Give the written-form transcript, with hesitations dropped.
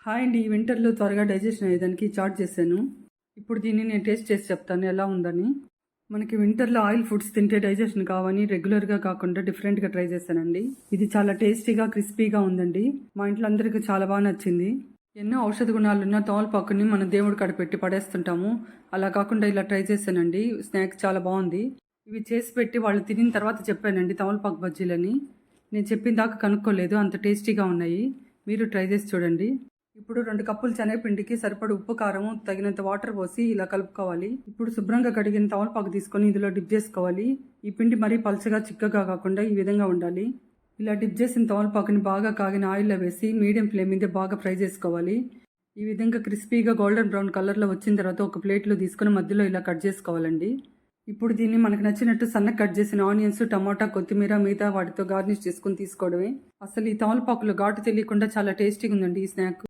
Hi అండి. ఈ వింటర్లో త్వరగా డైజెషన్ అయ్యేదానికి చాట్ చేశాను. ఇప్పుడు దీన్ని నేను టేస్ట్ చేసి చెప్తాను ఎలా ఉందని. మనకి వింటర్లో ఆయిల్ ఫుడ్స్ తింటే డైజెషన్ కావని రెగ్యులర్గా కాకుండా డిఫరెంట్గా ట్రై చేశానండి. ఇది చాలా టేస్టీగా క్రిస్పీగా ఉందండి. మా ఇంట్లో అందరికీ చాలా బాగా నచ్చింది. ఎన్నో ఔషధ గుణాలున్న తమలపాకుని మనం దేవుడి కాడ పెట్టి పడేస్తుంటాము. అలా కాకుండా ఇలా ట్రై చేశానండి. స్నాక్స్ చాలా బాగుంది. ఇవి చేసి పెట్టి వాళ్ళు తినిన తర్వాత చెప్పానండి తమలపాకు బజ్జీలని. నేను చెప్పిన దాకా కనుక్కోలేదు, అంత టేస్టీగా ఉన్నాయి. మీరు ట్రై చేసి చూడండి. ఇప్పుడు 2 కప్పులు శనగపిండికి సరిపడ ఉప్పు, కారం, తగినంత వాటర్ పోసి ఇలా కలుపుకోవాలి. ఇప్పుడు శుభ్రంగా కడిగిన తమలపాకు తీసుకొని ఇందులో డిప్ చేసుకోవాలి. ఈ పిండి మరీ పలచగా చిక్కగా కాకుండా ఈ విధంగా ఉండాలి. ఇలా డిప్ చేసిన తమలపాకుని బాగా కాగిన ఆయిల్లో వేసి మీడియం ఫ్లేమ్ మీద బాగా ఫ్రై చేసుకోవాలి. ఈ విధంగా క్రిస్పీగా గోల్డెన్ బ్రౌన్ కలర్లో వచ్చిన తర్వాత ఒక ప్లేట్లో తీసుకొని మధ్యలో ఇలా కట్ చేసుకోవాలండి. ఇప్పుడు దీన్ని మనకు నచ్చినట్టు సన్నగా కట్ చేసిన ఆనియన్స్, టమాటా, కొత్తిమీర మిగతా వాటితో గార్నిష్ చేసుకుని తీసుకోవడమే. అసలు ఈ తమలపాకులో ఘాటు తెలియకుండా చాలా టేస్టీగా ఉందండి ఈ స్నాక్.